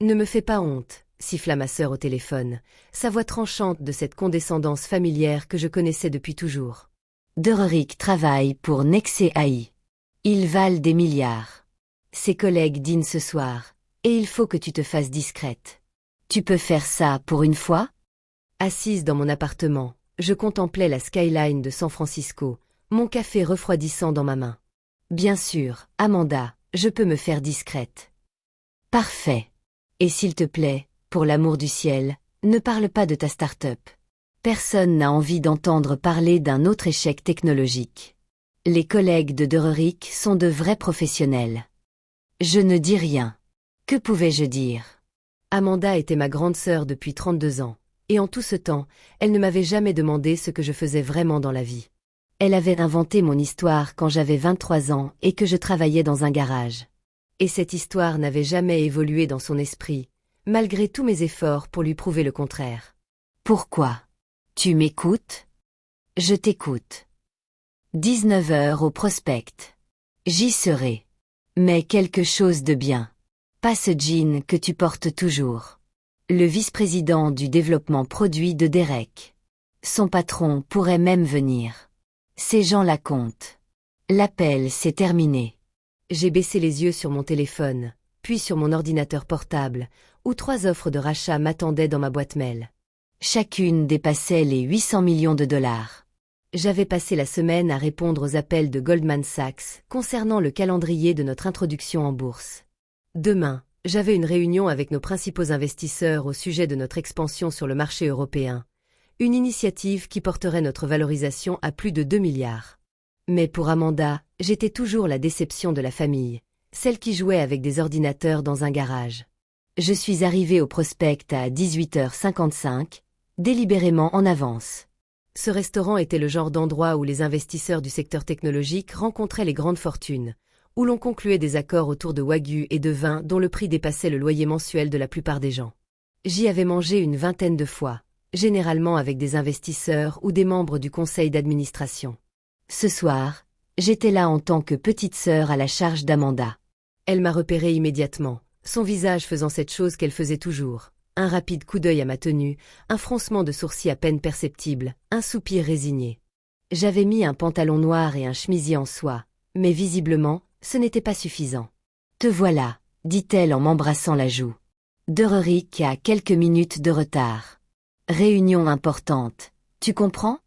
Ne me fais pas honte, siffla ma sœur au téléphone, sa voix tranchante de cette condescendance familière que je connaissais depuis toujours. Dörreric travaille pour Nexe AI. Ils valent des milliards. Ses collègues dînent ce soir, et il faut que tu te fasses discrète. Tu peux faire ça pour une fois? Assise dans mon appartement, je contemplais la skyline de San Francisco, mon café refroidissant dans ma main. Bien sûr, Amanda, je peux me faire discrète. Parfait. Et s'il te plaît, pour l'amour du ciel, ne parle pas de ta start-up. Personne n'a envie d'entendre parler d'un autre échec technologique. Les collègues de Dörreric sont de vrais professionnels. Je ne dis rien. Que pouvais-je dire? Amanda était ma grande sœur depuis 32 ans, et en tout ce temps, elle ne m'avait jamais demandé ce que je faisais vraiment dans la vie. Elle avait inventé mon histoire quand j'avais 23 ans et que je travaillais dans un garage. Et cette histoire n'avait jamais évolué dans son esprit, malgré tous mes efforts pour lui prouver le contraire. Pourquoi? Tu m'écoutes? Je t'écoute. 19 heures au prospect. J'y serai. Mais quelque chose de bien. Pas ce jean que tu portes toujours. Le vice-président du développement produit de Derek. Son patron pourrait même venir. Ces gens la comptent. L'appel s'est terminé. J'ai baissé les yeux sur mon téléphone, puis sur mon ordinateur portable, où 3 offres de rachat m'attendaient dans ma boîte mail. Chacune dépassait les 800 millions de dollars. J'avais passé la semaine à répondre aux appels de Goldman Sachs concernant le calendrier de notre introduction en bourse. Demain, j'avais une réunion avec nos principaux investisseurs au sujet de notre expansion sur le marché européen, une initiative qui porterait notre valorisation à plus de 2 milliards. Mais pour Amanda, j'étais toujours la déception de la famille, celle qui jouait avec des ordinateurs dans un garage. Je suis arrivée au prospect à 18h55, délibérément en avance. Ce restaurant était le genre d'endroit où les investisseurs du secteur technologique rencontraient les grandes fortunes, où l'on concluait des accords autour de wagyu et de vins dont le prix dépassait le loyer mensuel de la plupart des gens. J'y avais mangé une vingtaine de fois, généralement avec des investisseurs ou des membres du conseil d'administration. Ce soir, j'étais là en tant que petite sœur à la charge d'Amanda. Elle m'a repéré immédiatement, son visage faisant cette chose qu'elle faisait toujours. Un rapide coup d'œil à ma tenue, un froncement de sourcils à peine perceptible, un soupir résigné. J'avais mis un pantalon noir et un chemisier en soie, mais visiblement, ce n'était pas suffisant. Te voilà, dit-elle en m'embrassant la joue. Dörreric a quelques minutes de retard. Réunion importante, tu comprends?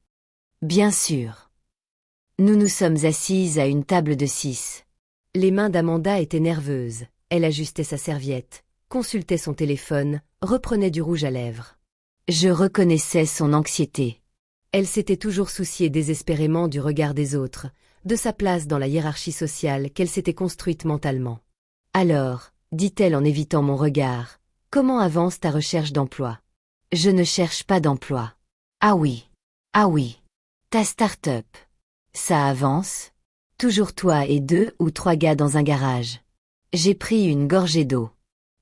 Bien sûr. Nous nous sommes assises à une table de 6. Les mains d'Amanda étaient nerveuses, elle ajustait sa serviette, consultait son téléphone, reprenait du rouge à lèvres. Je reconnaissais son anxiété. Elle s'était toujours souciée désespérément du regard des autres, de sa place dans la hiérarchie sociale qu'elle s'était construite mentalement. Alors, dit-elle en évitant mon regard, comment avance ta recherche d'emploi? Je ne cherche pas d'emploi. Ah oui. Ta start-up. Ça avance? Toujours toi et 2 ou 3 gars dans un garage. J'ai pris une gorgée d'eau.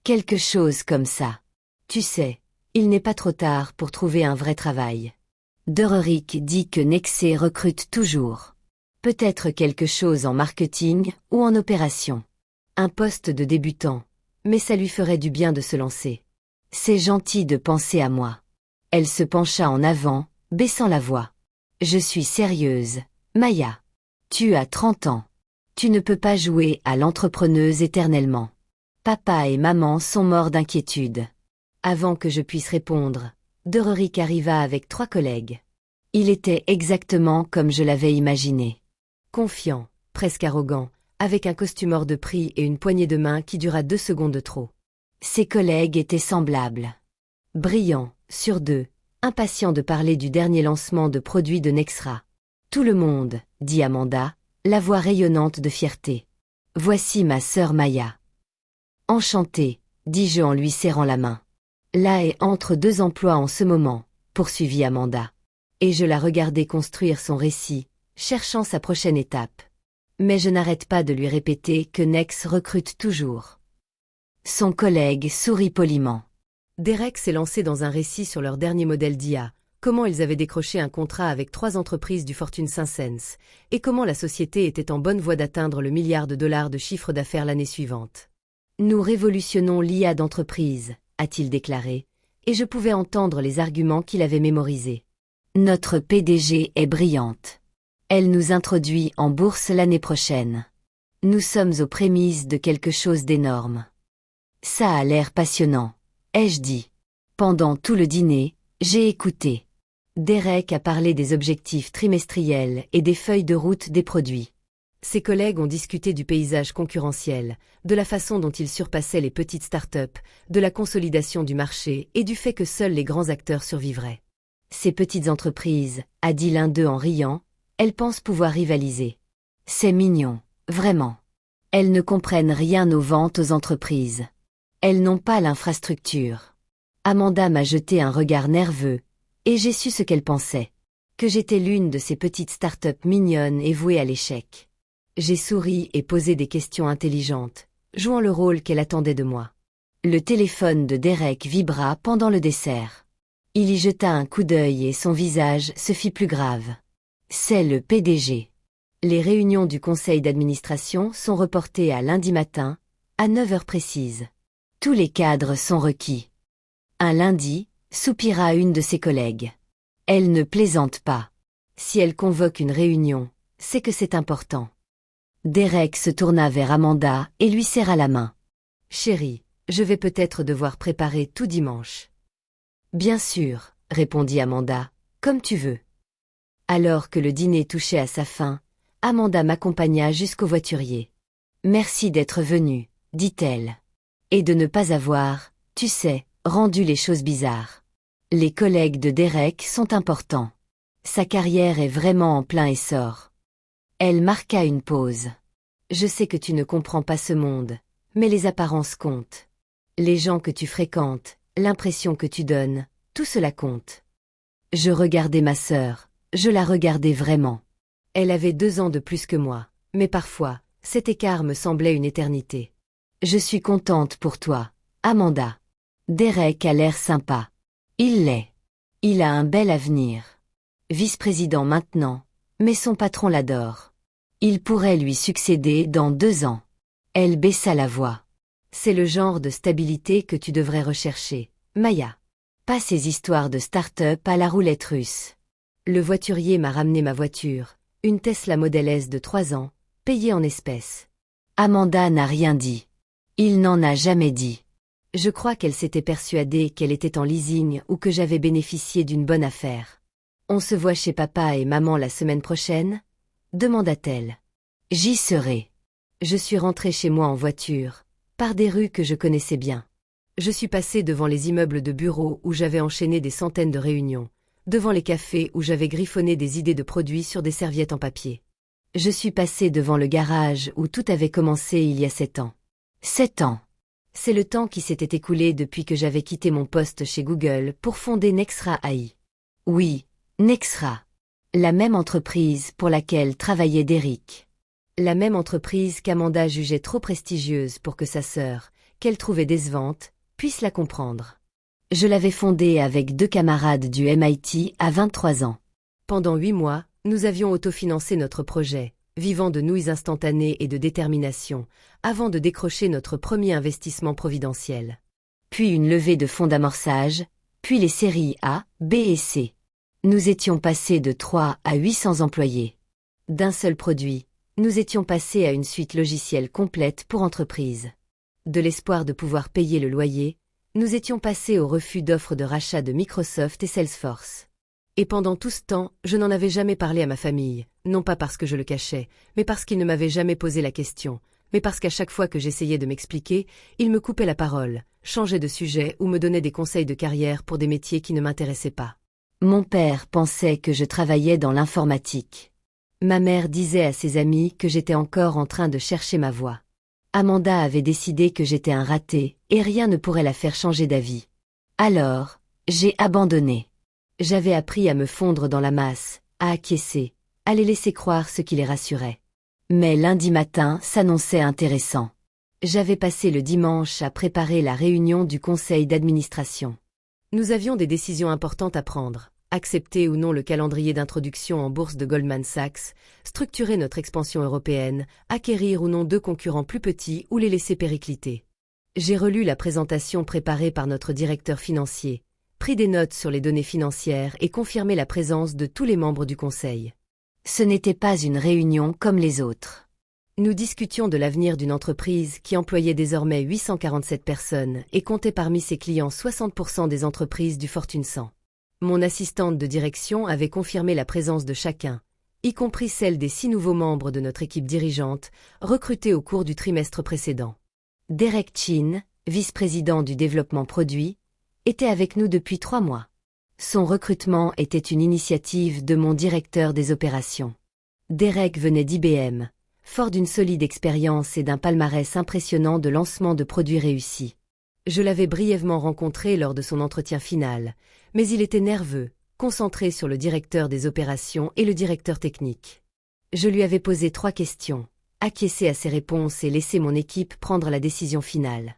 Quelque chose comme ça. Tu sais, il n'est pas trop tard pour trouver un vrai travail. Dörreric dit que Nexe recrute toujours. Peut-être quelque chose en marketing ou en opération. Un poste de débutant, mais ça lui ferait du bien de se lancer. C'est gentil de penser à moi. Elle se pencha en avant, baissant la voix. Je suis sérieuse, Maya. Tu as 30 ans. Tu ne peux pas jouer à l'entrepreneuse éternellement. Papa et maman sont morts d'inquiétude. Avant que je puisse répondre, Dörreric arriva avec 3 collègues. Il était exactement comme je l'avais imaginé. Confiant, presque arrogant, avec un costume hors de prix et une poignée de main qui dura 2 secondes de trop. Ses collègues étaient semblables. Brillants, sur 2, impatients de parler du dernier lancement de produits de Nexra. Tout le monde, dit Amanda, la voix rayonnante de fierté. Voici ma sœur Maya. Enchantée, dis-je en lui serrant la main. Là est entre 2 emplois en ce moment, poursuivit Amanda. Et je la regardais construire son récit, cherchant sa prochaine étape. Mais je n'arrête pas de lui répéter que Nex recrute toujours. Son collègue sourit poliment. Derek s'est lancé dans un récit sur leur dernier modèle d'IA, comment ils avaient décroché un contrat avec 3 entreprises du Fortune 500, et comment la société était en bonne voie d'atteindre le $1 milliard de chiffre d'affaires l'année suivante. Nous révolutionnons l'IA d'entreprise, a-t-il déclaré, et je pouvais entendre les arguments qu'il avait mémorisés. Notre PDG est brillante. Elle nous introduit en bourse l'année prochaine. Nous sommes aux prémices de quelque chose d'énorme. Ça a l'air passionnant, ai-je dit. Pendant tout le dîner, j'ai écouté. Derek a parlé des objectifs trimestriels et des feuilles de route des produits. Ses collègues ont discuté du paysage concurrentiel, de la façon dont il surpassait les petites startups, de la consolidation du marché et du fait que seuls les grands acteurs survivraient. Ces petites entreprises, a dit l'un d'eux en riant, elles pensent pouvoir rivaliser. C'est mignon, vraiment. Elles ne comprennent rien aux ventes aux entreprises. Elles n'ont pas l'infrastructure. Amanda m'a jeté un regard nerveux, et j'ai su ce qu'elle pensait. Que j'étais l'une de ces petites startups mignonnes et vouées à l'échec. J'ai souri et posé des questions intelligentes, jouant le rôle qu'elle attendait de moi. Le téléphone de Derek vibra pendant le dessert. Il y jeta un coup d'œil et son visage se fit plus grave. C'est le PDG. Les réunions du conseil d'administration sont reportées à lundi matin, à 9 heures précises. Tous les cadres sont requis. Un lundi, soupira une de ses collègues. Elle ne plaisante pas. Si elle convoque une réunion, c'est que c'est important. Derek se tourna vers Amanda et lui serra la main. Chérie, je vais peut-être devoir préparer tout dimanche. Bien sûr, répondit Amanda, comme tu veux. Alors que le dîner touchait à sa fin, Amanda m'accompagna jusqu'au voiturier. Merci d'être venue, dit-elle. Et de ne pas avoir, tu sais, rendu les choses bizarres. Les collègues de Derek sont importants. Sa carrière est vraiment en plein essor. Elle marqua une pause. Je sais que tu ne comprends pas ce monde, mais les apparences comptent. Les gens que tu fréquentes, l'impression que tu donnes, tout cela compte. Je regardais ma sœur, je la regardais vraiment. Elle avait 2 ans de plus que moi, mais parfois, cet écart me semblait une éternité. Je suis contente pour toi, Amanda. Derek a l'air sympa. Il l'est. Il a un bel avenir. Vice-président maintenant, mais son patron l'adore. Il pourrait lui succéder dans 2 ans. Elle baissa la voix. C'est le genre de stabilité que tu devrais rechercher, Maya. Pas ces histoires de start-up à la roulette russe. Le voiturier m'a ramené ma voiture, une Tesla Model S de 3 ans, payée en espèces. Amanda n'a rien dit. Il n'en a jamais dit. Je crois qu'elle s'était persuadée qu'elle était en leasing ou que j'avais bénéficié d'une bonne affaire. On se voit chez papa et maman la semaine prochaine ? Demanda-t-elle. J'y serai. Je suis rentrée chez moi en voiture, par des rues que je connaissais bien. Je suis passée devant les immeubles de bureaux où j'avais enchaîné des centaines de réunions, devant les cafés où j'avais griffonné des idées de produits sur des serviettes en papier. Je suis passée devant le garage où tout avait commencé il y a 7 ans. 7 ans. C'est le temps qui s'était écoulé depuis que j'avais quitté mon poste chez Google pour fonder Nexra AI. Oui, Nexra. La même entreprise pour laquelle travaillait Derek. La même entreprise qu'Amanda jugeait trop prestigieuse pour que sa sœur, qu'elle trouvait décevante, puisse la comprendre. Je l'avais fondée avec 2 camarades du MIT à 23 ans. Pendant 8 mois, nous avions autofinancé notre projet, vivant de nouilles instantanées et de détermination, avant de décrocher notre premier investissement providentiel. Puis une levée de fonds d'amorçage, puis les séries A, B et C. Nous étions passés de 3 à 800 employés. D'un seul produit, nous étions passés à une suite logicielle complète pour entreprises. De l'espoir de pouvoir payer le loyer, nous étions passés au refus d'offres de rachat de Microsoft et Salesforce. Et pendant tout ce temps, je n'en avais jamais parlé à ma famille, non pas parce que je le cachais, mais parce qu'ils ne m'avaient jamais posé la question, mais parce qu'à chaque fois que j'essayais de m'expliquer, ils me coupaient la parole, changeaient de sujet ou me donnaient des conseils de carrière pour des métiers qui ne m'intéressaient pas. Mon père pensait que je travaillais dans l'informatique. Ma mère disait à ses amis que j'étais encore en train de chercher ma voie. Amanda avait décidé que j'étais un raté et rien ne pourrait la faire changer d'avis. Alors, j'ai abandonné. J'avais appris à me fondre dans la masse, à acquiescer, à les laisser croire ce qui les rassurait. Mais lundi matin s'annonçait intéressant. J'avais passé le dimanche à préparer la réunion du conseil d'administration. Nous avions des décisions importantes à prendre. Accepter ou non le calendrier d'introduction en bourse de Goldman Sachs, structurer notre expansion européenne, acquérir ou non 2 concurrents plus petits ou les laisser péricliter. J'ai relu la présentation préparée par notre directeur financier, pris des notes sur les données financières et confirmé la présence de tous les membres du conseil. Ce n'était pas une réunion comme les autres. Nous discutions de l'avenir d'une entreprise qui employait désormais 847 personnes et comptait parmi ses clients 60% des entreprises du Fortune 100. Mon assistante de direction avait confirmé la présence de chacun, y compris celle des 6 nouveaux membres de notre équipe dirigeante, recrutés au cours du trimestre précédent. Derek Chin, vice-président du développement produit, était avec nous depuis 3 mois. Son recrutement était une initiative de mon directeur des opérations. Derek venait d'IBM, fort d'une solide expérience et d'un palmarès impressionnant de lancement de produits réussis. Je l'avais brièvement rencontré lors de son entretien final, mais il était nerveux, concentré sur le directeur des opérations et le directeur technique. Je lui avais posé 3 questions, acquiescé à ses réponses et laissé mon équipe prendre la décision finale.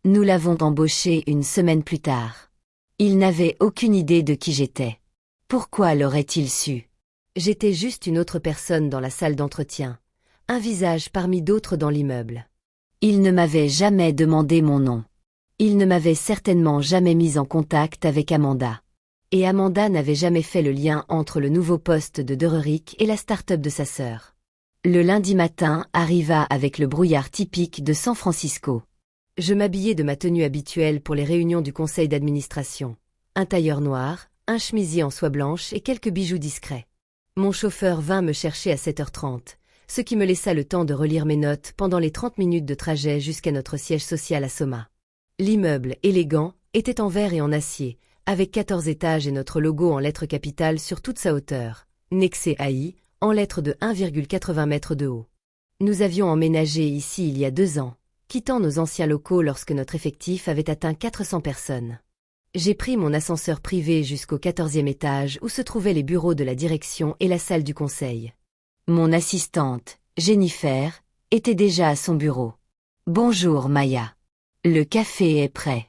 Nous l'avons embauché une semaine plus tard. Il n'avait aucune idée de qui j'étais. Pourquoi l'aurait-il su? J'étais juste une autre personne dans la salle d'entretien, un visage parmi d'autres dans l'immeuble. Il ne m'avait jamais demandé mon nom. Il ne m'avait certainement jamais mis en contact avec Amanda. Et Amanda n'avait jamais fait le lien entre le nouveau poste de Dererick et la start-up de sa sœur. Le lundi matin arriva avec le brouillard typique de San Francisco. Je m'habillais de ma tenue habituelle pour les réunions du conseil d'administration. Un tailleur noir, un chemisier en soie blanche et quelques bijoux discrets. Mon chauffeur vint me chercher à 7h30, ce qui me laissa le temps de relire mes notes pendant les 30 minutes de trajet jusqu'à notre siège social à Soma. L'immeuble, élégant, était en verre et en acier, avec 14 étages et notre logo en lettres capitales sur toute sa hauteur, Nexé AI, en lettres de 1,80 mètres de haut. Nous avions emménagé ici il y a 2 ans, quittant nos anciens locaux lorsque notre effectif avait atteint 400 personnes. J'ai pris mon ascenseur privé jusqu'au 14e étage où se trouvaient les bureaux de la direction et la salle du conseil. Mon assistante, Jennifer, était déjà à son bureau. Bonjour Maya. Le café est prêt.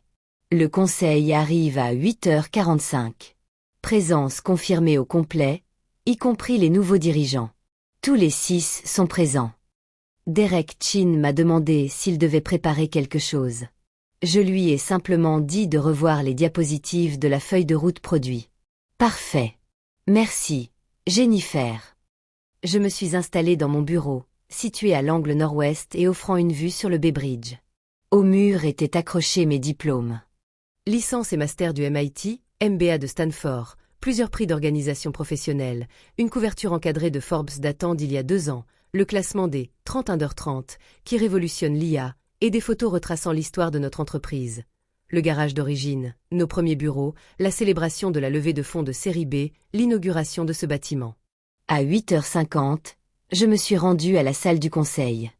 Le conseil arrive à 8h45. Présence confirmée au complet, y compris les nouveaux dirigeants. Tous les 6 sont présents. Derek Chin m'a demandé s'il devait préparer quelque chose. Je lui ai simplement dit de revoir les diapositives de la feuille de route produit. Parfait. Merci, Jennifer. Je me suis installée dans mon bureau, situé à l'angle nord-ouest et offrant une vue sur le Bay Bridge. Au mur étaient accrochés mes diplômes. Licence et master du MIT, MBA de Stanford, plusieurs prix d'organisation professionnelle, une couverture encadrée de Forbes datant d'il y a 2 ans, le classement des 30 Under 30, qui révolutionne l'IA, et des photos retraçant l'histoire de notre entreprise. Le garage d'origine, nos premiers bureaux, la célébration de la levée de fonds de série B, l'inauguration de ce bâtiment. À 8h50, je me suis rendue à la salle du conseil.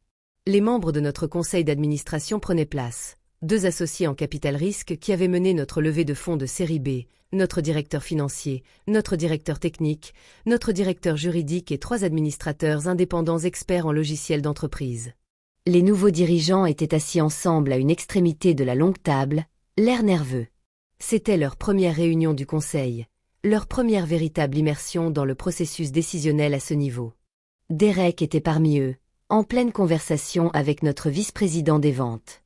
Les membres de notre conseil d'administration prenaient place. 2 associés en capital risque qui avaient mené notre levée de fonds de série B, notre directeur financier, notre directeur technique, notre directeur juridique et 3 administrateurs indépendants experts en logiciels d'entreprise. Les nouveaux dirigeants étaient assis ensemble à une extrémité de la longue table, l'air nerveux. C'était leur première réunion du conseil, leur première véritable immersion dans le processus décisionnel à ce niveau. Derek était parmi eux, en pleine conversation avec notre vice-président des ventes.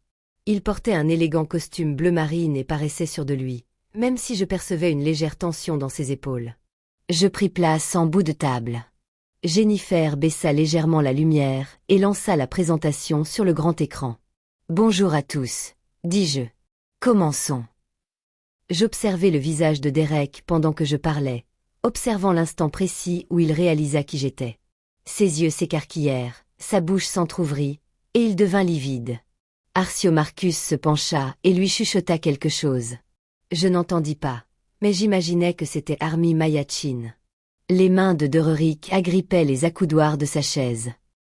Il portait un élégant costume bleu marine et paraissait sûr de lui, même si je percevais une légère tension dans ses épaules. Je pris place en bout de table. Jennifer baissa légèrement la lumière et lança la présentation sur le grand écran. Bonjour à tous, dis-je. Commençons. J'observais le visage de Derek pendant que je parlais, observant l'instant précis où il réalisa qui j'étais. Ses yeux s'écarquillèrent, sa bouche s'entr'ouvrit, et il devint livide. Arcio Marcus se pencha et lui chuchota quelque chose. Je n'entendis pas, mais j'imaginais que c'était Armi Mayachin. Les mains de Dererick agrippaient les accoudoirs de sa chaise.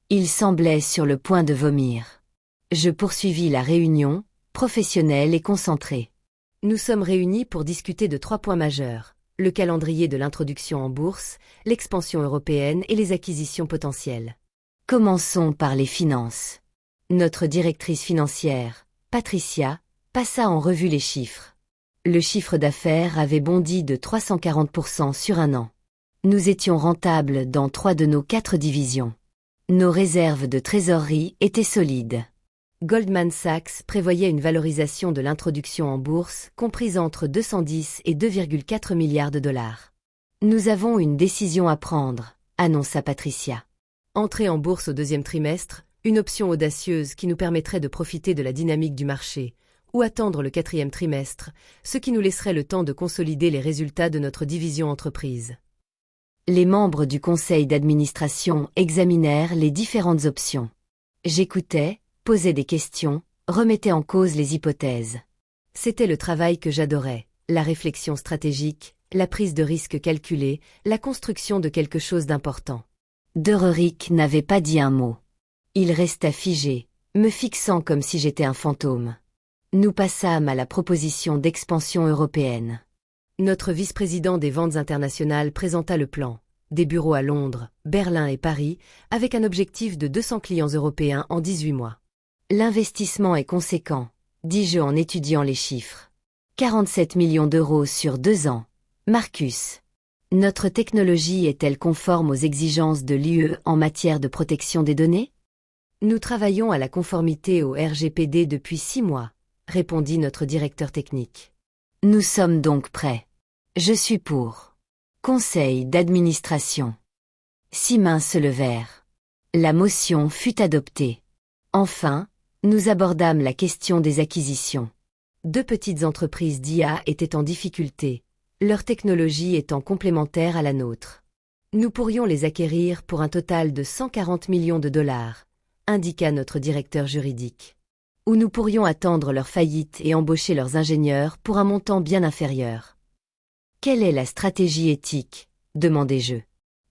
Il semblait sur le point de vomir. Je poursuivis la réunion, professionnelle et concentrée. Nous sommes réunis pour discuter de 3 points majeurs, le calendrier de l'introduction en bourse, l'expansion européenne et les acquisitions potentielles. Commençons par les finances. Notre directrice financière, Patricia, passa en revue les chiffres. Le chiffre d'affaires avait bondi de 340% sur un an. Nous étions rentables dans 3 de nos 4 divisions. Nos réserves de trésorerie étaient solides. Goldman Sachs prévoyait une valorisation de l'introduction en bourse comprise entre 210 et 2,4 milliards de dollars. Nous avons une décision à prendre, annonça Patricia. Entrer en bourse au deuxième trimestre, une option audacieuse qui nous permettrait de profiter de la dynamique du marché, ou attendre le quatrième trimestre, ce qui nous laisserait le temps de consolider les résultats de notre division entreprise. Les membres du conseil d'administration examinèrent les différentes options. J'écoutais, posais des questions, remettais en cause les hypothèses. C'était le travail que j'adorais, la réflexion stratégique, la prise de risque calculée, la construction de quelque chose d'important. De Reurik n'avait pas dit un mot. Il resta figé, me fixant comme si j'étais un fantôme. Nous passâmes à la proposition d'expansion européenne. Notre vice-président des ventes internationales présenta le plan. Des bureaux à Londres, Berlin et Paris, avec un objectif de 200 clients européens en 18 mois. L'investissement est conséquent, dis-je en étudiant les chiffres. 47 millions d'euros sur 2 ans. Marcus. Notre technologie est-elle conforme aux exigences de l'UE en matière de protection des données? Nous travaillons à la conformité au RGPD depuis 6 mois, répondit notre directeur technique. Nous sommes donc prêts. Je suis pour. Conseil d'administration. 6 mains se levèrent. La motion fut adoptée. Enfin, nous abordâmes la question des acquisitions. 2 petites entreprises d'IA étaient en difficulté, leur technologie étant complémentaire à la nôtre. Nous pourrions les acquérir pour un total de 140 millions de dollars, indiqua notre directeur juridique. Ou nous pourrions attendre leur faillite et embaucher leurs ingénieurs pour un montant bien inférieur. Quelle est la stratégie éthique? Demandai-je.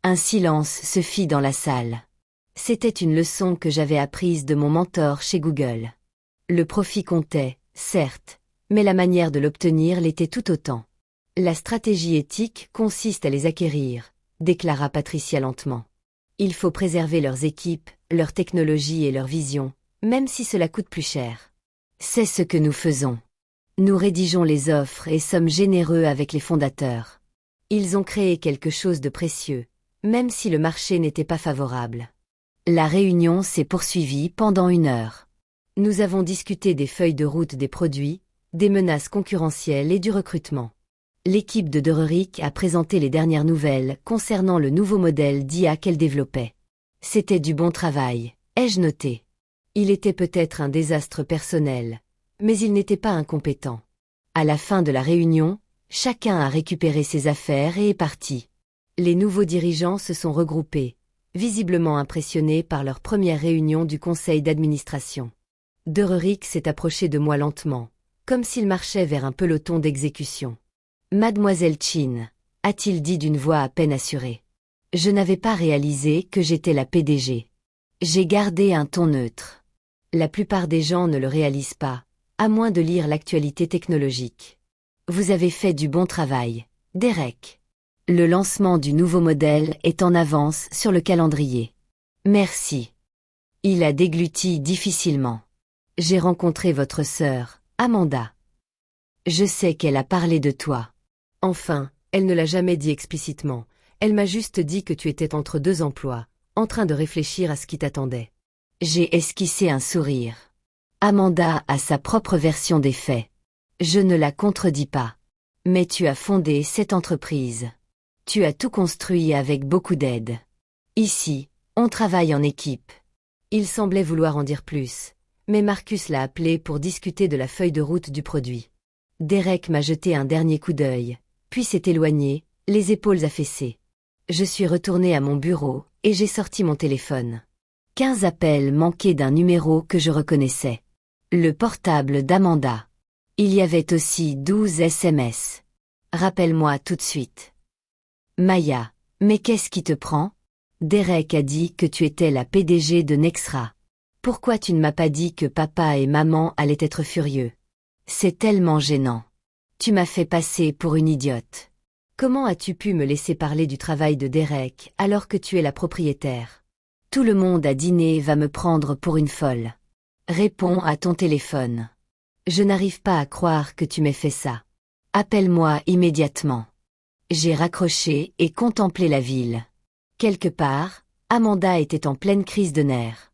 Un silence se fit dans la salle. C'était une leçon que j'avais apprise de mon mentor chez Google. Le profit comptait, certes, mais la manière de l'obtenir l'était tout autant. La stratégie éthique consiste à les acquérir, déclara Patricia lentement. Il faut préserver leurs équipes, leur technologie et leur vision, même si cela coûte plus cher. C'est ce que nous faisons. Nous rédigeons les offres et sommes généreux avec les fondateurs. Ils ont créé quelque chose de précieux, même si le marché n'était pas favorable. La réunion s'est poursuivie pendant 1 heure. Nous avons discuté des feuilles de route des produits, des menaces concurrentielles et du recrutement. L'équipe de Reurik a présenté les dernières nouvelles concernant le nouveau modèle d'IA qu'elle développait. C'était du bon travail, ai-je noté. Il était peut-être un désastre personnel, mais il n'était pas incompétent. À la fin de la réunion, chacun a récupéré ses affaires et est parti. Les nouveaux dirigeants se sont regroupés, visiblement impressionnés par leur première réunion du conseil d'administration. De Reurik s'est approché de moi lentement, comme s'il marchait vers un peloton d'exécution. Mademoiselle Chin, a-t-il dit d'une voix à peine assurée. Je n'avais pas réalisé que j'étais la PDG. J'ai gardé un ton neutre. La plupart des gens ne le réalisent pas, à moins de lire l'actualité technologique. Vous avez fait du bon travail, Derek. Le lancement du nouveau modèle est en avance sur le calendrier. Merci. Il a dégluti difficilement. J'ai rencontré votre sœur, Amanda. Je sais qu'elle a parlé de toi. Enfin, elle ne l'a jamais dit explicitement. Elle m'a juste dit que tu étais entre 2 emplois, en train de réfléchir à ce qui t'attendait. J'ai esquissé un sourire. Amanda a sa propre version des faits. Je ne la contredis pas. Mais tu as fondé cette entreprise. Tu as tout construit avec beaucoup d'aide. Ici, on travaille en équipe. Il semblait vouloir en dire plus, mais Marcus l'a appelé pour discuter de la feuille de route du produit. Derek m'a jeté un dernier coup d'œil, puis s'est éloigné, les épaules affaissées. Je suis retourné à mon bureau, et j'ai sorti mon téléphone. 15 appels manqués d'un numéro que je reconnaissais. Le portable d'Amanda. Il y avait aussi 12 SMS. Rappelle-moi tout de suite. Maya, mais qu'est-ce qui te prend? Derek a dit que tu étais la PDG de Nexra. Pourquoi tu ne m'as pas dit que papa et maman allaient être furieux? C'est tellement gênant. Tu m'as fait passer pour une idiote. Comment as-tu pu me laisser parler du travail de Derek alors que tu es la propriétaire? Tout le monde à dîner va me prendre pour une folle. Réponds à ton téléphone. Je n'arrive pas à croire que tu m'aies fait ça. Appelle-moi immédiatement. J'ai raccroché et contemplé la ville. Quelque part, Amanda était en pleine crise de nerfs.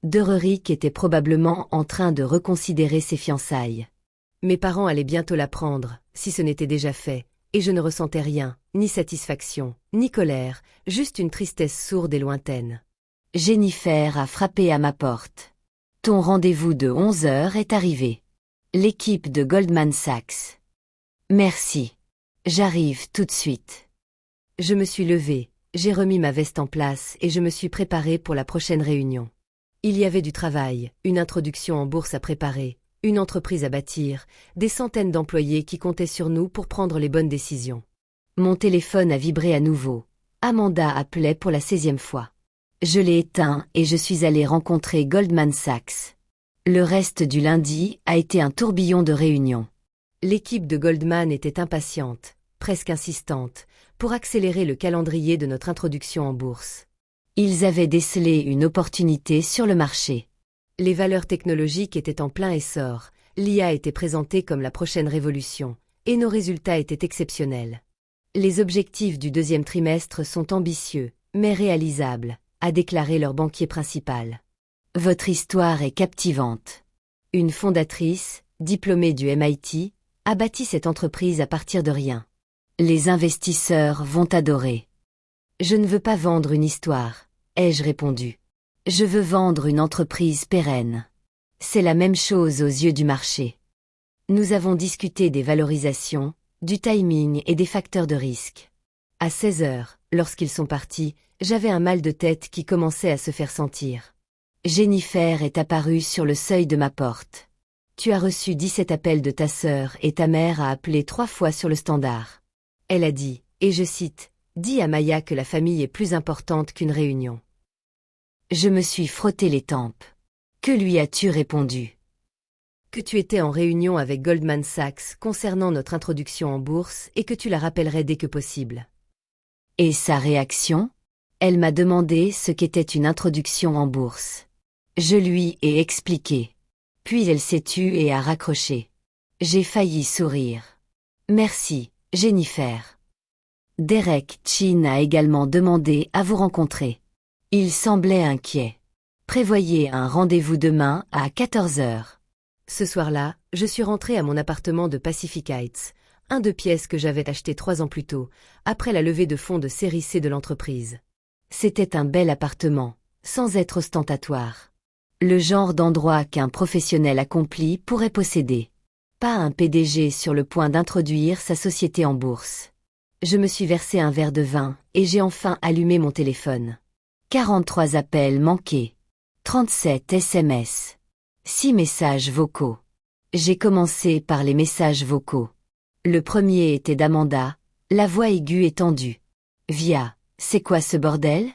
Dererik était probablement en train de reconsidérer ses fiançailles. Mes parents allaient bientôt l'apprendre, si ce n'était déjà fait, et je ne ressentais rien, ni satisfaction, ni colère, juste une tristesse sourde et lointaine. Jennifer a frappé à ma porte. Ton rendez-vous de 11 heures est arrivé. L'équipe de Goldman Sachs. Merci. J'arrive tout de suite. Je me suis levée, j'ai remis ma veste en place et je me suis préparée pour la prochaine réunion. Il y avait du travail, une introduction en bourse à préparer, une entreprise à bâtir, des centaines d'employés qui comptaient sur nous pour prendre les bonnes décisions. Mon téléphone a vibré à nouveau. Amanda appelait pour la 16e fois. Je l'ai éteint et je suis allée rencontrer Goldman Sachs. Le reste du lundi a été un tourbillon de réunions. L'équipe de Goldman était impatiente, presque insistante, pour accélérer le calendrier de notre introduction en bourse. Ils avaient décelé une opportunité sur le marché. Les valeurs technologiques étaient en plein essor, l'IA était présentée comme la prochaine révolution, et nos résultats étaient exceptionnels. Les objectifs du deuxième trimestre sont ambitieux, mais réalisables, a déclaré leur banquier principal. Votre histoire est captivante. Une fondatrice, diplômée du MIT, a bâti cette entreprise à partir de rien. Les investisseurs vont adorer. Je ne veux pas vendre une histoire, ai-je répondu. Je veux vendre une entreprise pérenne. C'est la même chose aux yeux du marché. Nous avons discuté des valorisations, du timing et des facteurs de risque. À 16 heures, lorsqu'ils sont partis, j'avais un mal de tête qui commençait à se faire sentir. Jennifer est apparue sur le seuil de ma porte. Tu as reçu 17 appels de ta sœur et ta mère a appelé 3 fois sur le standard. Elle a dit, et je cite, « Dis à Maya que la famille est plus importante qu'une réunion. » Je me suis frotté les tempes. Que lui as-tu répondu? Que tu étais en réunion avec Goldman Sachs concernant notre introduction en bourse et que tu la rappellerais dès que possible. Et sa réaction? Elle m'a demandé ce qu'était une introduction en bourse. Je lui ai expliqué. Puis elle s'est tue et a raccroché. J'ai failli sourire. Merci, Jennifer. Derek Chin a également demandé à vous rencontrer. Il semblait inquiet. Prévoyez un rendez-vous demain à 14 heures. Ce soir-là, je suis rentrée à mon appartement de Pacific Heights, un 2 pièces que j'avais acheté 3 ans plus tôt, après la levée de fonds de série C de l'entreprise. C'était un bel appartement, sans être ostentatoire. Le genre d'endroit qu'un professionnel accompli pourrait posséder. Pas un PDG sur le point d'introduire sa société en bourse. Je me suis versé un verre de vin et j'ai enfin allumé mon téléphone. 43 appels manqués. 37 SMS. 6 messages vocaux. J'ai commencé par les messages vocaux. Le premier était d'Amanda, la voix aiguë et tendue. Via, c'est quoi ce bordel?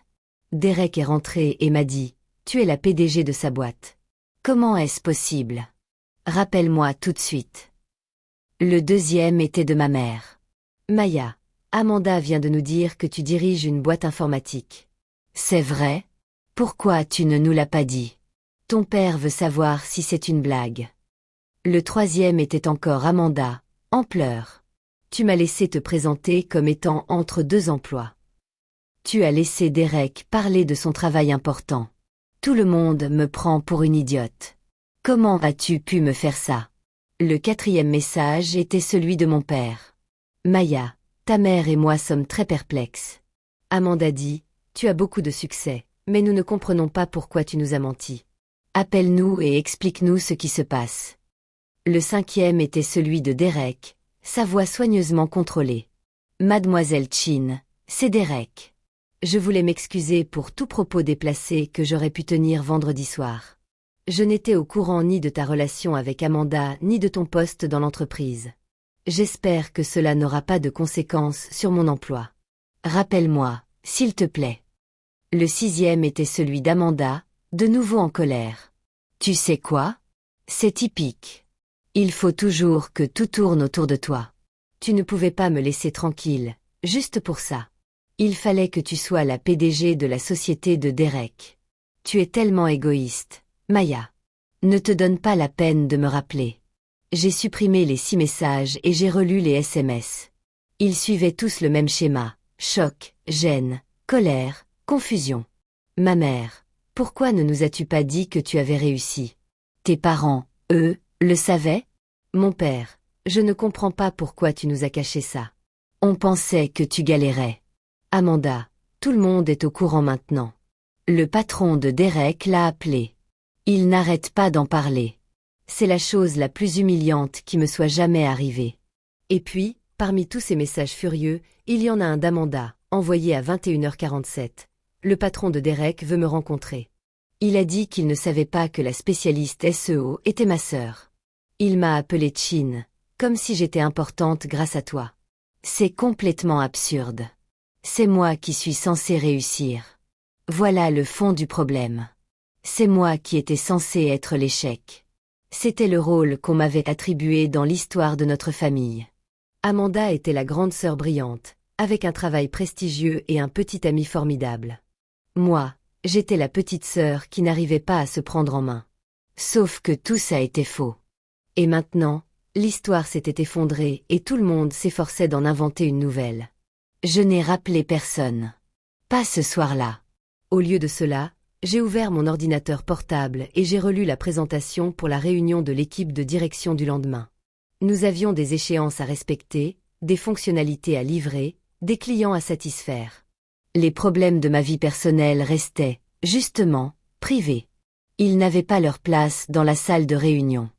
Derek est rentré et m'a dit, tu es la PDG de sa boîte. Comment est-ce possible? Rappelle-moi tout de suite. Le deuxième était de ma mère. Maya, Amanda vient de nous dire que tu diriges une boîte informatique. C'est vrai? Pourquoi tu ne nous l'as pas dit? Ton père veut savoir si c'est une blague. Le troisième était encore Amanda, en pleurs. Tu m'as laissé te présenter comme étant entre 2 emplois. Tu as laissé Derek parler de son travail important. Tout le monde me prend pour une idiote. Comment as-tu pu me faire ça? Le quatrième message était celui de mon père. Maya, ta mère et moi sommes très perplexes. Amanda dit, tu as beaucoup de succès, mais nous ne comprenons pas pourquoi tu nous as menti. Appelle-nous et explique-nous ce qui se passe. Le cinquième était celui de Derek, sa voix soigneusement contrôlée. Mademoiselle Chin, c'est Derek. Je voulais m'excuser pour tout propos déplacé que j'aurais pu tenir vendredi soir. Je n'étais au courant ni de ta relation avec Amanda ni de ton poste dans l'entreprise. J'espère que cela n'aura pas de conséquences sur mon emploi. Rappelle-moi, s'il te plaît. Le sixième était celui d'Amanda, de nouveau en colère. Tu sais quoi? C'est typique. Il faut toujours que tout tourne autour de toi. Tu ne pouvais pas me laisser tranquille, juste pour ça. Il fallait que tu sois la PDG de la société de Derek. Tu es tellement égoïste, Maya. Ne te donne pas la peine de me rappeler. J'ai supprimé les 6 messages et j'ai relu les SMS. Ils suivaient tous le même schéma. Choc, gêne, colère, confusion. Ma mère. Pourquoi ne nous as-tu pas dit que tu avais réussi? Tes parents, eux, le savaient? Mon père, je ne comprends pas pourquoi tu nous as caché ça. On pensait que tu galérais. Amanda, tout le monde est au courant maintenant. Le patron de Derek l'a appelé. Il n'arrête pas d'en parler. C'est la chose la plus humiliante qui me soit jamais arrivée. Et puis, parmi tous ces messages furieux, il y en a un d'Amanda, envoyé à 21h47. Le patron de Derek veut me rencontrer. Il a dit qu'il ne savait pas que la spécialiste SEO était ma sœur. Il m'a appelée Chin, comme si j'étais importante grâce à toi. C'est complètement absurde. C'est moi qui suis censé réussir. Voilà le fond du problème. C'est moi qui étais censé être l'échec. C'était le rôle qu'on m'avait attribué dans l'histoire de notre famille. Amanda était la grande sœur brillante, avec un travail prestigieux et un petit ami formidable. Moi, j'étais la petite sœur qui n'arrivait pas à se prendre en main. Sauf que tout ça était faux. Et maintenant, l'histoire s'était effondrée et tout le monde s'efforçait d'en inventer une nouvelle. Je n'ai rappelé personne. Pas ce soir-là. Au lieu de cela, j'ai ouvert mon ordinateur portable et j'ai relu la présentation pour la réunion de l'équipe de direction du lendemain. Nous avions des échéances à respecter, des fonctionnalités à livrer, des clients à satisfaire. Les problèmes de ma vie personnelle restaient, justement, privés. Ils n'avaient pas leur place dans la salle de réunion.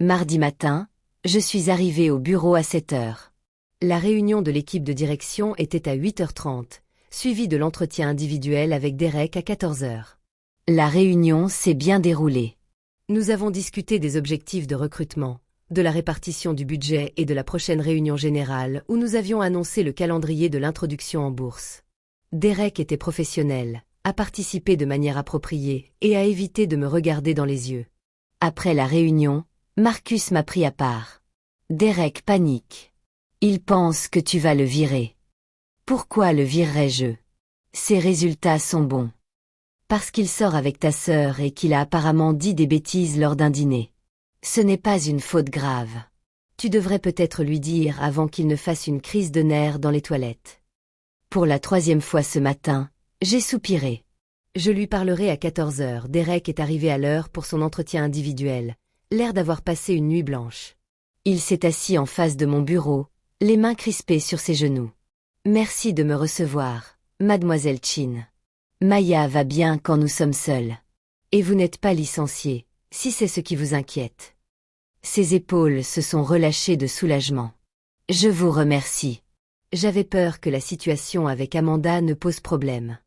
Mardi matin, je suis arrivé au bureau à 7 heures. La réunion de l'équipe de direction était à 8h30, suivie de l'entretien individuel avec Derek à 14h. La réunion s'est bien déroulée. Nous avons discuté des objectifs de recrutement, de la répartition du budget et de la prochaine réunion générale où nous avions annoncé le calendrier de l'introduction en bourse. Derek était professionnel, a participé de manière appropriée et a évité de me regarder dans les yeux. Après la réunion, Marcus m'a pris à part. Derek panique. Il pense que tu vas le virer. Pourquoi le virerais-je? Ses résultats sont bons. Parce qu'il sort avec ta sœur et qu'il a apparemment dit des bêtises lors d'un dîner. Ce n'est pas une faute grave. Tu devrais peut-être lui dire avant qu'il ne fasse une crise de nerfs dans les toilettes. Pour la 3e fois ce matin, j'ai soupiré. Je lui parlerai à 14h. Derek est arrivé à l'heure pour son entretien individuel, l'air d'avoir passé une nuit blanche. Il s'est assis en face de mon bureau, les mains crispées sur ses genoux. Merci de me recevoir, mademoiselle Chin. Maya va bien quand nous sommes seuls. Et vous n'êtes pas licenciée, si c'est ce qui vous inquiète. Ses épaules se sont relâchées de soulagement. Je vous remercie. J'avais peur que la situation avec Amanda ne pose problème.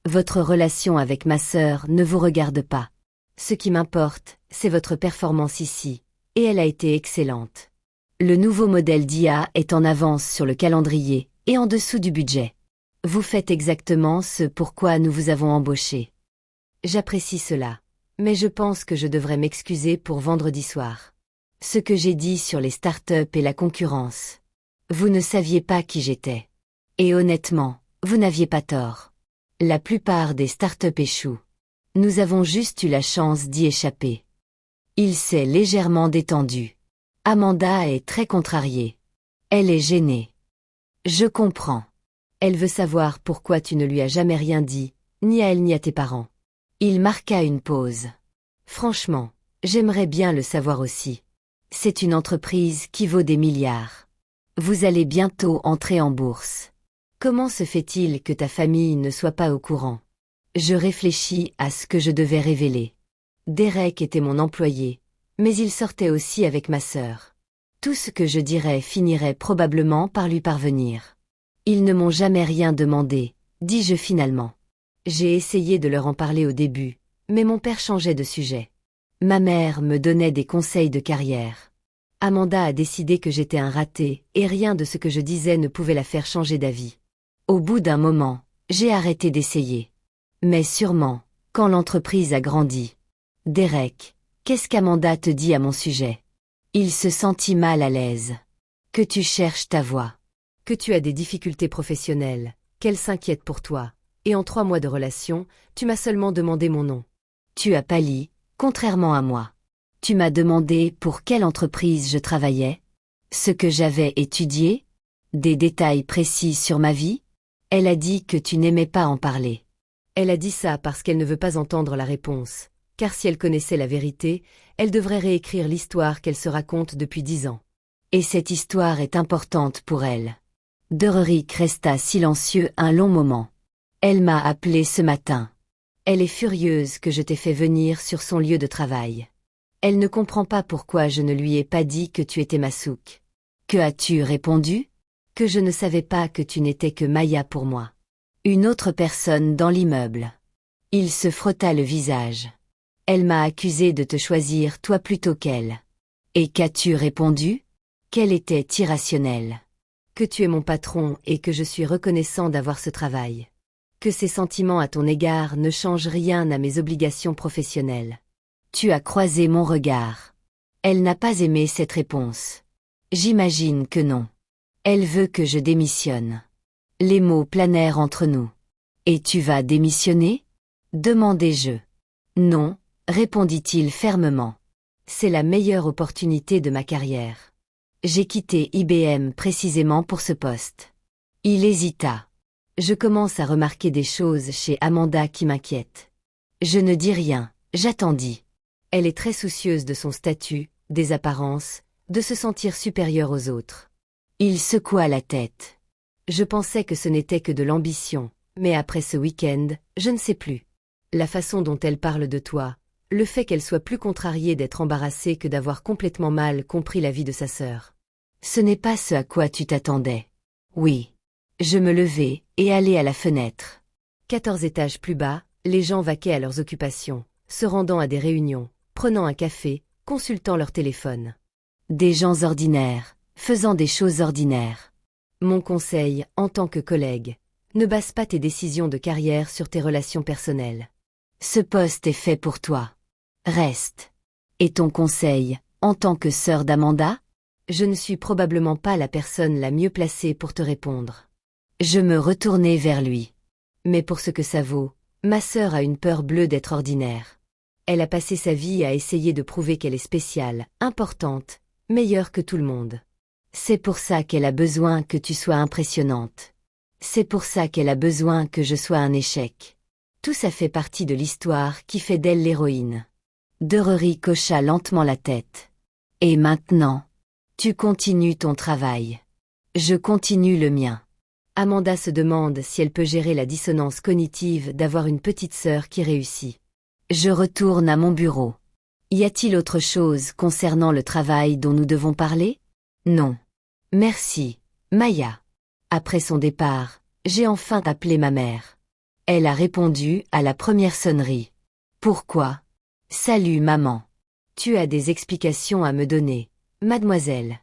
Votre relation avec ma sœur ne vous regarde pas. Ce qui m'importe, c'est votre performance ici, et elle a été excellente. Le nouveau modèle d'IA est en avance sur le calendrier et en dessous du budget. Vous faites exactement ce pourquoi nous vous avons embauché. J'apprécie cela, mais je pense que je devrais m'excuser pour vendredi soir. Ce que j'ai dit sur les startups et la concurrence. Vous ne saviez pas qui j'étais. Et honnêtement, vous n'aviez pas tort. La plupart des startups échouent. Nous avons juste eu la chance d'y échapper. Il s'est légèrement détendu. Amanda est très contrariée. Elle est gênée. Je comprends. Elle veut savoir pourquoi tu ne lui as jamais rien dit, ni à elle ni à tes parents. Il marqua une pause. Franchement, j'aimerais bien le savoir aussi. C'est une entreprise qui vaut des milliards. Vous allez bientôt entrer en bourse. Comment se fait-il que ta famille ne soit pas au courant? Je réfléchis à ce que je devais révéler. Derek était mon employé, mais il sortait aussi avec ma sœur. Tout ce que je dirais finirait probablement par lui parvenir. Ils ne m'ont jamais rien demandé, dis-je finalement. J'ai essayé de leur en parler au début, mais mon père changeait de sujet. Ma mère me donnait des conseils de carrière. Amanda a décidé que j'étais un raté, et rien de ce que je disais ne pouvait la faire changer d'avis. Au bout d'un moment, j'ai arrêté d'essayer. Mais sûrement, quand l'entreprise a grandi. Derek, qu'est-ce qu'Amanda te dit à mon sujet? Il se sentit mal à l'aise. Que tu cherches ta voie. Que tu as des difficultés professionnelles, qu'elle s'inquiète pour toi, et en 3 mois de relation, tu m'as seulement demandé mon nom. Tu as pâli, contrairement à moi. Tu m'as demandé pour quelle entreprise je travaillais, ce que j'avais étudié, des détails précis sur ma vie. Elle a dit que tu n'aimais pas en parler. Elle a dit ça parce qu'elle ne veut pas entendre la réponse, car si elle connaissait la vérité, elle devrait réécrire l'histoire qu'elle se raconte depuis 10 ans. Et cette histoire est importante pour elle. Dereric resta silencieux un long moment. Elle m'a appelé ce matin. Elle est furieuse que je t'ai fait venir sur son lieu de travail. Elle ne comprend pas pourquoi je ne lui ai pas dit que tu étais Masouk. Que as-tu répondu? Que je ne savais pas que tu n'étais que Maya pour moi. Une autre personne dans l'immeuble. Il se frotta le visage. Elle m'a accusé de te choisir toi plutôt qu'elle. Et qu'as-tu répondu? Qu'elle était irrationnelle. Que tu es mon patron et que je suis reconnaissant d'avoir ce travail. Que ses sentiments à ton égard ne changent rien à mes obligations professionnelles. Tu as croisé mon regard. Elle n'a pas aimé cette réponse. J'imagine que non. Elle veut que je démissionne. Les mots planèrent entre nous. Et tu vas démissionner? Demandai-je. Non, répondit-il fermement. C'est la meilleure opportunité de ma carrière. J'ai quitté IBM précisément pour ce poste. Il hésita. Je commence à remarquer des choses chez Amanda qui m'inquiètent. Je ne dis rien, j'attendis. Elle est très soucieuse de son statut, des apparences, de se sentir supérieure aux autres. Il secoua la tête. Je pensais que ce n'était que de l'ambition, mais après ce week-end, je ne sais plus. La façon dont elle parle de toi, le fait qu'elle soit plus contrariée d'être embarrassée que d'avoir complètement mal compris la vie de sa sœur. Ce n'est pas ce à quoi tu t'attendais. Oui. Je me levai et allai à la fenêtre. 14 étages plus bas, les gens vaquaient à leurs occupations, se rendant à des réunions, prenant un café, consultant leur téléphone. Des gens ordinaires, faisant des choses ordinaires. Mon conseil, en tant que collègue, ne base pas tes décisions de carrière sur tes relations personnelles. Ce poste est fait pour toi. Reste. Et ton conseil, en tant que sœur d'Amanda? Je ne suis probablement pas la personne la mieux placée pour te répondre. Je me retournai vers lui. Mais pour ce que ça vaut, ma sœur a une peur bleue d'être ordinaire. Elle a passé sa vie à essayer de prouver qu'elle est spéciale, importante, meilleure que tout le monde. C'est pour ça qu'elle a besoin que tu sois impressionnante. C'est pour ça qu'elle a besoin que je sois un échec. Tout ça fait partie de l'histoire qui fait d'elle l'héroïne. Dereric hocha lentement la tête. Et maintenant, tu continues ton travail. Je continue le mien. Amanda se demande si elle peut gérer la dissonance cognitive d'avoir une petite sœur qui réussit. Je retourne à mon bureau. Y a-t-il autre chose concernant le travail dont nous devons parler? Non. Merci, Maya. Après son départ, j'ai enfin appelé ma mère. Elle a répondu à la première sonnerie. Pourquoi? Salut maman. Tu as des explications à me donner, mademoiselle.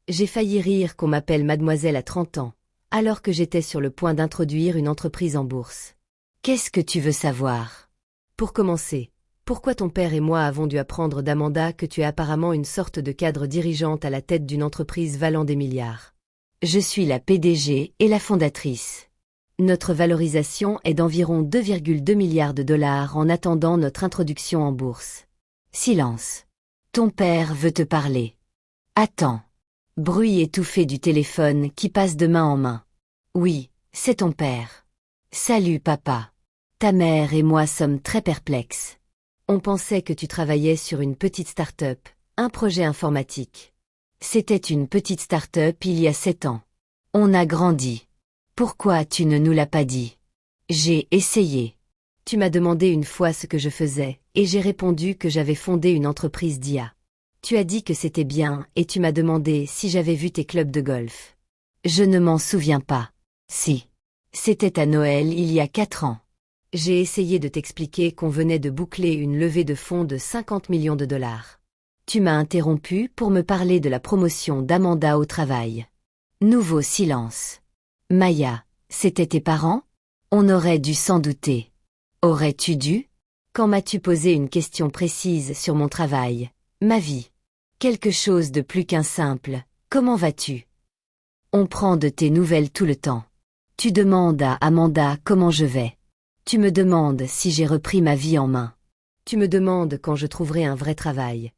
J'ai failli rire qu'on m'appelle mademoiselle à 30 ans. Alors que j'étais sur le point d'introduire une entreprise en bourse. Qu'est-ce que tu veux savoir? Pour commencer, pourquoi ton père et moi avons dû apprendre d'Amanda que tu es apparemment une sorte de cadre dirigeante à la tête d'une entreprise valant des milliards? Je suis la PDG et la fondatrice. Notre valorisation est d'environ 2,2 milliards de dollars en attendant notre introduction en bourse. Silence. Ton père veut te parler. Attends. Bruit étouffé du téléphone qui passe de main en main. Oui, c'est ton père. Salut papa. Ta mère et moi sommes très perplexes. On pensait que tu travaillais sur une petite start-up, un projet informatique. C'était une petite start-up il y a 7 ans. On a grandi. Pourquoi tu ne nous l'as pas dit? J'ai essayé. Tu m'as demandé une fois ce que je faisais, et j'ai répondu que j'avais fondé une entreprise d'IA. Tu as dit que c'était bien et tu m'as demandé si j'avais vu tes clubs de golf. Je ne m'en souviens pas. Si. C'était à Noël il y a 4 ans. J'ai essayé de t'expliquer qu'on venait de boucler une levée de fonds de 50 millions de dollars. Tu m'as interrompu pour me parler de la promotion d'Amanda au travail. Nouveau silence. Maya, c'était tes parents? On aurait dû s'en douter. Aurais-tu dû? Quand m'as-tu posé une question précise sur mon travail? Ma vie. Quelque chose de plus qu'un simple. Comment vas-tu? On prend de tes nouvelles tout le temps. Tu demandes à Amanda comment je vais. Tu me demandes si j'ai repris ma vie en main. Tu me demandes quand je trouverai un vrai travail.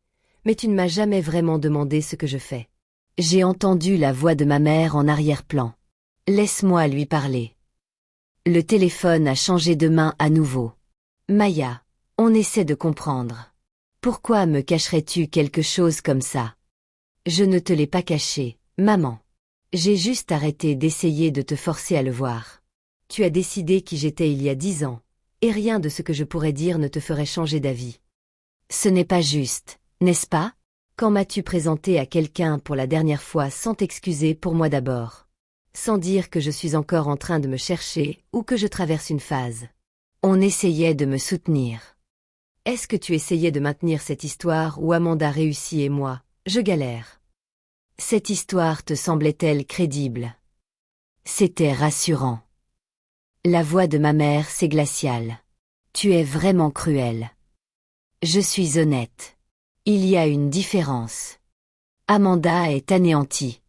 Mais tu ne m'as jamais vraiment demandé ce que je fais. J'ai entendu la voix de ma mère en arrière-plan. Laisse-moi lui parler. Le téléphone a changé de main à nouveau. Maya, on essaie de comprendre. Pourquoi me cacherais-tu quelque chose comme ça? Je ne te l'ai pas caché, maman. J'ai juste arrêté d'essayer de te forcer à le voir. Tu as décidé qui j'étais il y a 10 ans, et rien de ce que je pourrais dire ne te ferait changer d'avis. Ce n'est pas juste, n'est-ce pas? Quand m'as-tu présenté à quelqu'un pour la dernière fois sans t'excuser pour moi d'abord? Sans dire que je suis encore en train de me chercher ou que je traverse une phase. On essayait de me soutenir. Est-ce que tu essayais de maintenir cette histoire où Amanda réussit et moi, je galère? Cette histoire te semblait-elle crédible? C'était rassurant. La voix de ma mère, c'est glacial. Tu es vraiment cruel. Je suis honnête. Il y a une différence. Amanda est anéantie.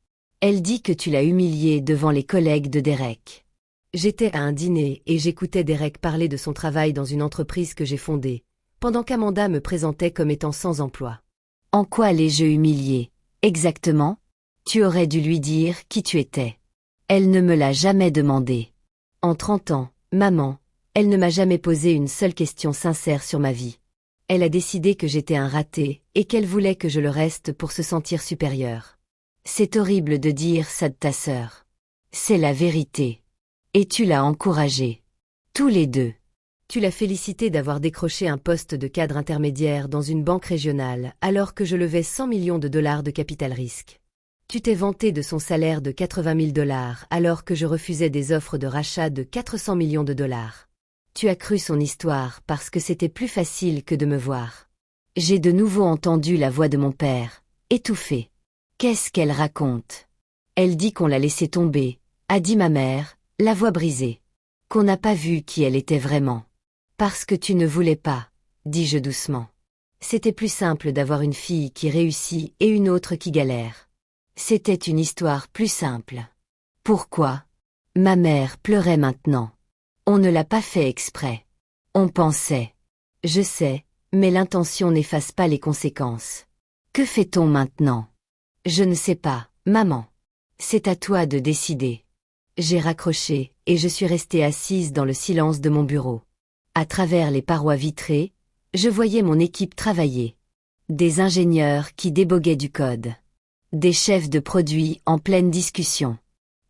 Elle dit que tu l'as humiliée devant les collègues de Derek. J'étais à un dîner et j'écoutais Derek parler de son travail dans une entreprise que j'ai fondée, pendant qu'Amanda me présentait comme étant sans emploi. En quoi l'ai-je humiliée, exactement? Tu aurais dû lui dire qui tu étais. Elle ne me l'a jamais demandé. En 30 ans, maman, elle ne m'a jamais posé une seule question sincère sur ma vie. Elle a décidé que j'étais un raté et qu'elle voulait que je le reste pour se sentir supérieure. C'est horrible de dire ça de ta sœur. C'est la vérité. Et tu l'as encouragée. Tous les deux. Tu l'as félicité d'avoir décroché un poste de cadre intermédiaire dans une banque régionale alors que je levais 100 millions de dollars de capital risque. Tu t'es vanté de son salaire de 80 000 dollars alors que je refusais des offres de rachat de 400 millions de dollars. Tu as cru son histoire parce que c'était plus facile que de me voir. J'ai de nouveau entendu la voix de mon père, étouffée. Qu'est-ce qu'elle raconte? Elle dit qu'on l'a laissée tomber, a dit ma mère, la voix brisée. Qu'on n'a pas vu qui elle était vraiment. Parce que tu ne voulais pas, dis-je doucement. C'était plus simple d'avoir une fille qui réussit et une autre qui galère. C'était une histoire plus simple. Pourquoi? Ma mère pleurait maintenant. On ne l'a pas fait exprès. On pensait. Je sais, mais l'intention n'efface pas les conséquences. Que fait-on maintenant? Je ne sais pas, maman. C'est à toi de décider. J'ai raccroché, et je suis restée assise dans le silence de mon bureau. À travers les parois vitrées, je voyais mon équipe travailler. Des ingénieurs qui déboguaient du code. Des chefs de produits en pleine discussion.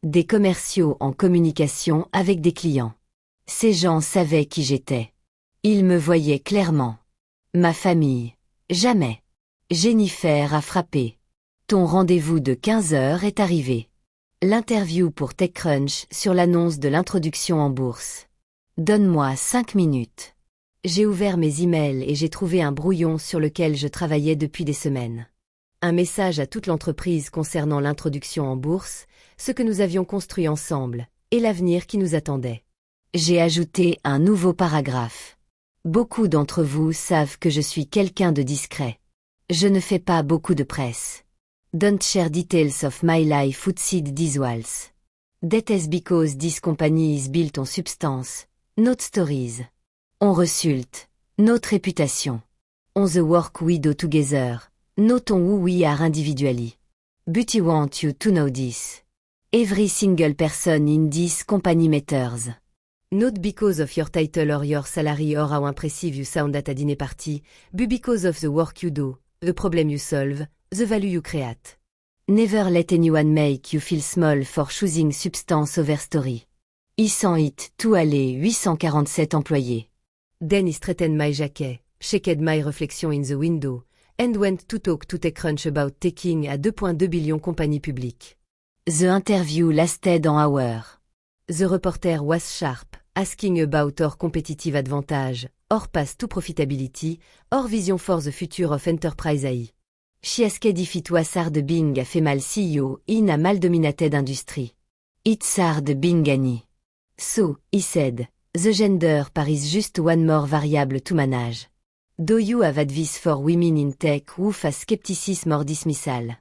Des commerciaux en communication avec des clients. Ces gens savaient qui j'étais. Ils me voyaient clairement. Ma famille. Jamais. Jennifer a frappé. Ton rendez-vous de 15 heures est arrivé. L'interview pour TechCrunch sur l'annonce de l'introduction en bourse. Donne-moi 5 minutes. J'ai ouvert mes emails et j'ai trouvé un brouillon sur lequel je travaillais depuis des semaines. Un message à toute l'entreprise concernant l'introduction en bourse, ce que nous avions construit ensemble, et l'avenir qui nous attendait. J'ai ajouté un nouveau paragraphe. Beaucoup d'entre vous savent que je suis quelqu'un de discret. Je ne fais pas beaucoup de presse. Don't share details of my life outside these walls. That is because this company is built on substance, not stories. On result, not réputation. On the work we do together, not on who we are individually. But I want you to know this. Every single person in this company matters. Not because of your title or your salary or how impressive you sound at a dinner party, but because of the work you do, the problem you solve, the value you create. Never let anyone make you feel small for choosing substance over story. I sent it to aller 847 employés. Then he straightened my jacket, checked my reflection in the window, and went to talk to TechCrunch about taking a 2.2 billion compagnie publique. The interview lasted an hour. The reporter was sharp, asking about our competitive advantage, our path to profitability, our vision for the future of enterprise AI. She asked if it was hard being a female CEO in a mal-dominated industry. It's hard being any. So, he said, the gender part is just one more variable to manage. Do you have advice for women in tech who face skepticism or dismissal?